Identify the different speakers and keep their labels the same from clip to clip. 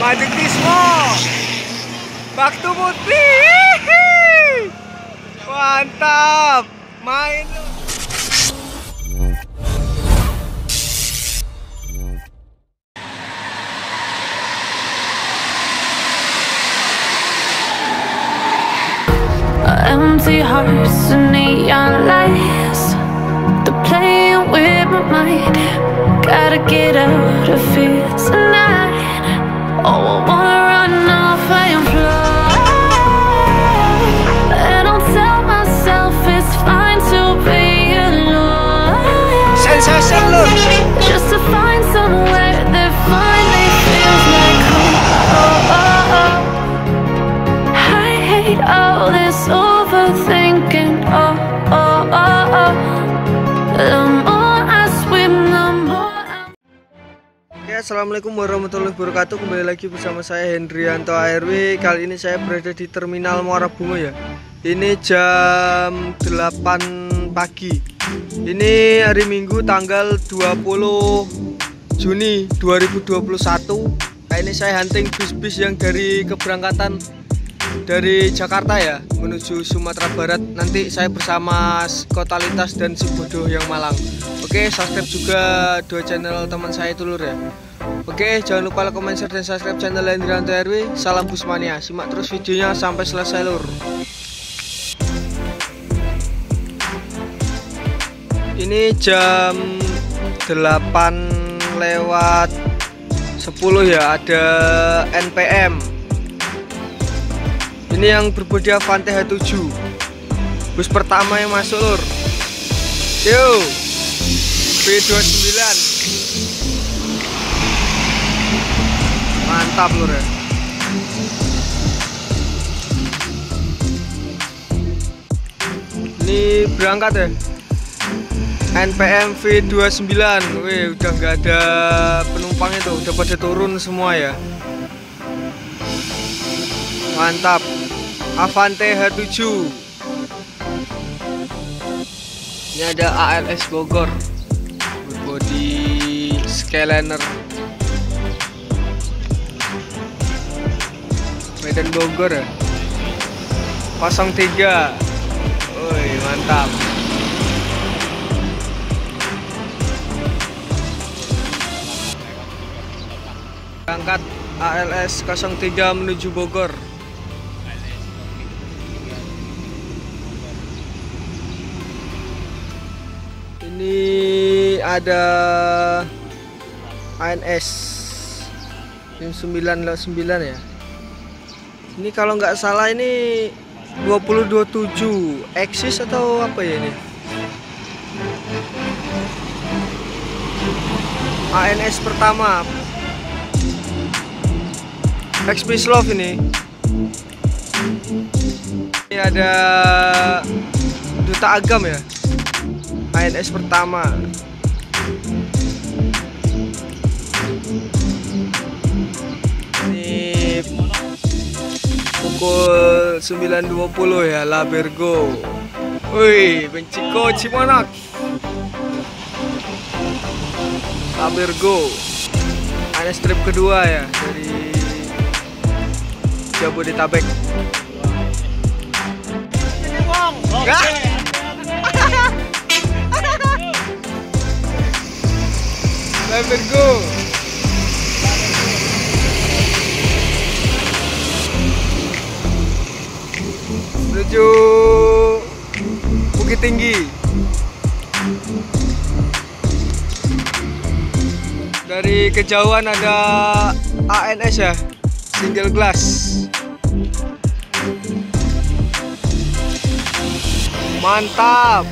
Speaker 1: Maju Kismo. Baktu Putri. Mantap. Main lu.
Speaker 2: Empty hearts and neon lights, they're playing with my mind. Gotta get out of here tonight. Oh, I wanna run off and fly, and I'll tell myself it's fine to be alone.
Speaker 1: Sensation loh.
Speaker 2: Just to find somewhere that finally feels like home. Oh, oh, oh. I hate all this overthinking. Oh, oh, oh, oh. The more I swim, the more I'm...
Speaker 1: Oke, assalamualaikum warahmatullahi wabarakatuh. Kembali lagi bersama saya Hendrianto ARW. Kali ini saya berada di Terminal Muara Bungo ya. Ini jam 8 pagi. Ini hari Minggu tanggal 20 Juni 2021. Nah, ini saya hunting bis-bis yang dari keberangkatan dari Jakarta ya menuju Sumatera Barat. Nanti saya bersama Kotalitas dan Si Bodoh yang Malang. Oke, subscribe juga dua channel teman saya itu lur ya. Oke, jangan lupa like, comment, share, dan subscribe channel Hendrianto RW. Salam Busmania. Simak terus videonya sampai selesai lur. Ini jam 8:10 ya, ada NPM. Ini yang berbodi Avante H7. Bus pertama yang masuk lur. Yo, B29. Mantap lur ya. Ini berangkat ya. NPM V29. Wih, udah nggak ada penumpang itu, udah pada turun semua ya. Mantap. Avante H7. Ini ada ALS Bogor berbodi Skyliner Medan Bogor ya. 03. Woi, mantap. Berangkat ALS 03 menuju Bogor. Ini ada ANS jam 9:09 ya. Ini kalau nggak salah ini 2027 Exis atau apa ya ini? ANS pertama Express Love ini. Ini ada Duta Agam ya. ANS pertama. Ini pukul 9.20 ya, Labergo. Wih, Benciko Cimanak. Labergo. ANS trip kedua ya dari Jabodetabek. Enggak. Labergo. Menuju Bukit Tinggi. Dari kejauhan ada ANS ya, single glass. Mantap.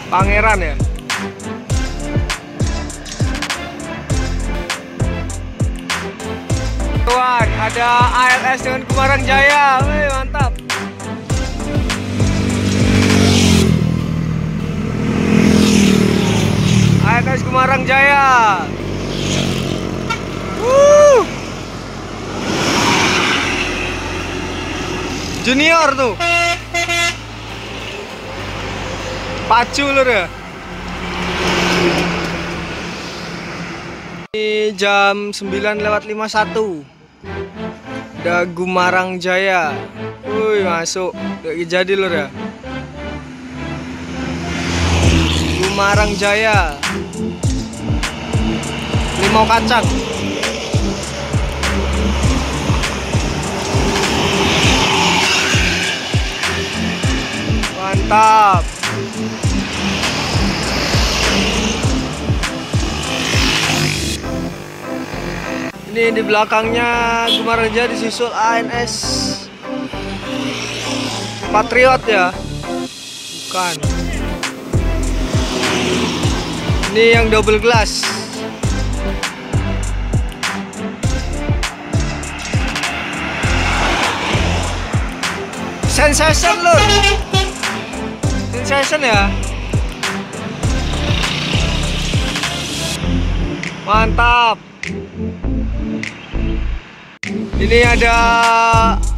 Speaker 1: Pangeran ya. Tuan, ada ALS dengan Kumarang Jaya. Wih, mantap. ALS Kumarang Jaya. Junior tuh. Pacu lur ya. Ini jam 9:51. Ada Gumarang Jaya. Wih, masuk. Udah jadi lur ya. Gumarang Jaya. Limau kacang. Mantap. Ini di belakangnya Gumarang Jaya disusul ANS Patriot ya. Bukan. Ini yang double glass. Sensation lur. Sensation ya. Mantap. Ini ada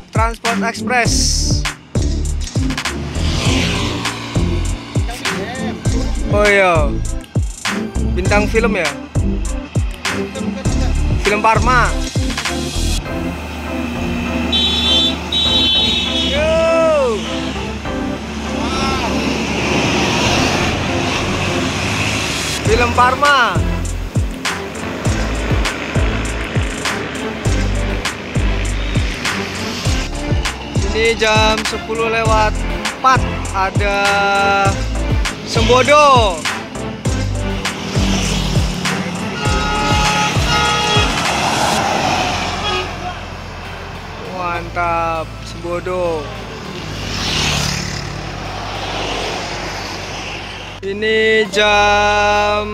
Speaker 1: Transport Express. Oh iya. Bintang film ya. Film Parma. Yo. Film Parma. Ini jam 10:04 ada Sembodo. Mantap, Sembodo. Ini jam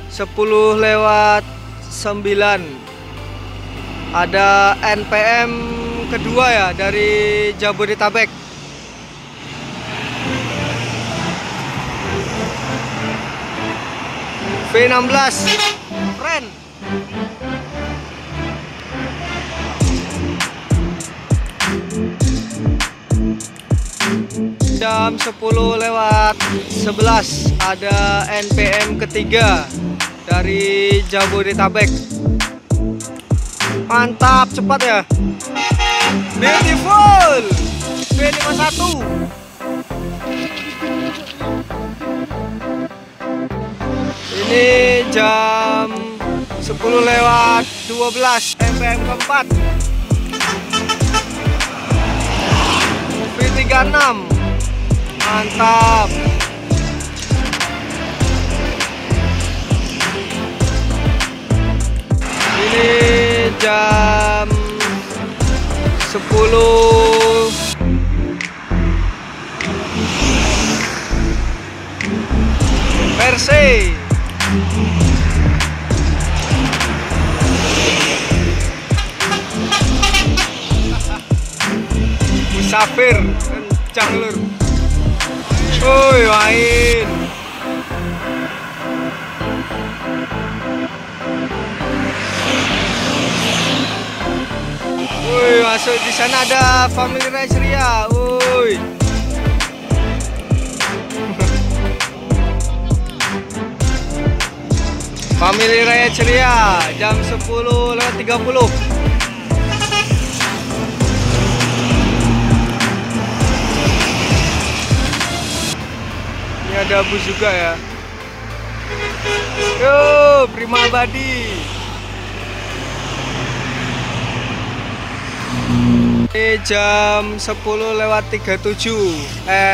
Speaker 1: 10:09 ada NPM kedua ya dari Jabodetabek. V16 Friend. Jam 10:11 ada NPM ketiga dari Jabodetabek. Mantap, cepat ya. Beautiful. V51. Ini jam 10:12 NPM keempat. V36. Mantap. Ini jam 10 Versi. Musafir kencang lur. Woi, main. Woi, masuk di sana ada Family Raya Ceria. Woi. Family Raya Ceria jam 10:30. Ini ada bus juga ya. Yo, Prima Abadi. Ini jam 10:37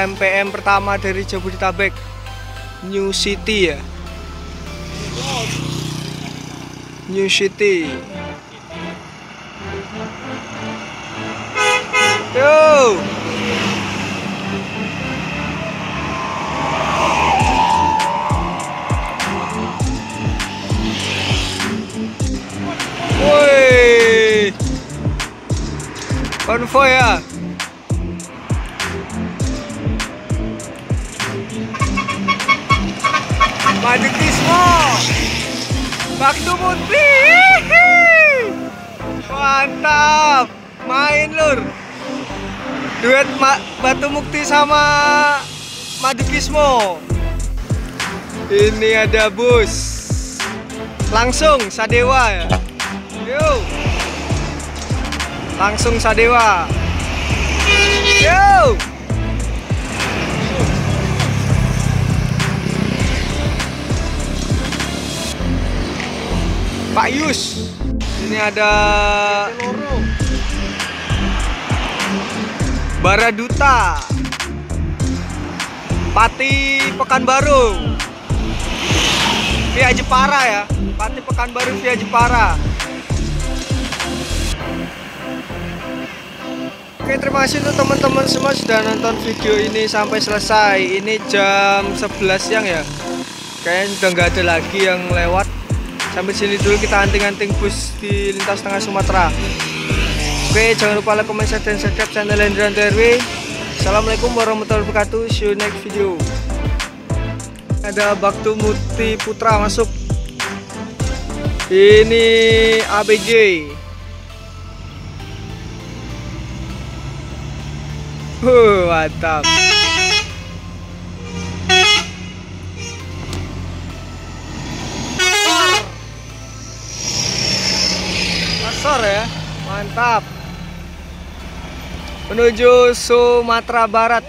Speaker 1: MPM pertama dari Jabodetabek. New City ya. New City. Yo. Woi. Konvoy ya. Majetismo. Baktu Putri. Mantap. Main lur. Duet Batu Mukti sama Madukismo. Ini ada bus. Langsung Sadewa ya. Yo. Langsung Sadewa. Yo. Pak Yus. Ini ada Baraduta. Pati Pekanbaru. Via Jepara ya. Pati Pekanbaru via Jepara. Oke, terima kasih untuk teman-teman semua sudah nonton video ini sampai selesai. Ini jam 11 siang ya. Kayaknya udah nggak ada lagi yang lewat. Sampai sini dulu kita anting-anting bus di lintas tengah Sumatera. Oke, jangan lupa like, comment, share, dan subscribe channel Hendrianto RW. Assalamualaikum warahmatullahi wabarakatuh. See you next video. Ada Batu Mukti Putra masuk. Ini ABG. Mantap. Pasar ya, mantap. Menuju Sumatera Barat.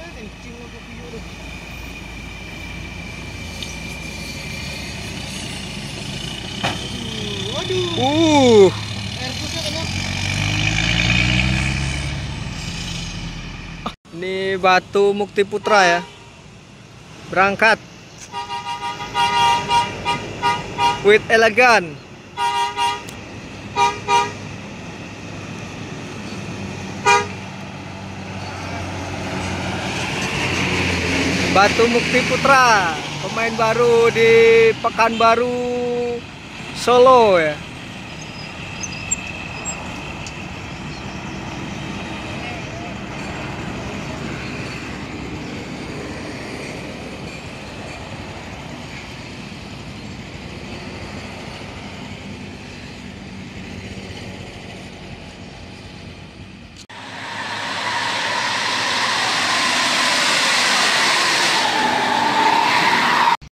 Speaker 1: Ini Batu Mukti Putra ya. Berangkat. With elegan. Batu Mukti Putra, pemain baru di Pekanbaru Solo ya.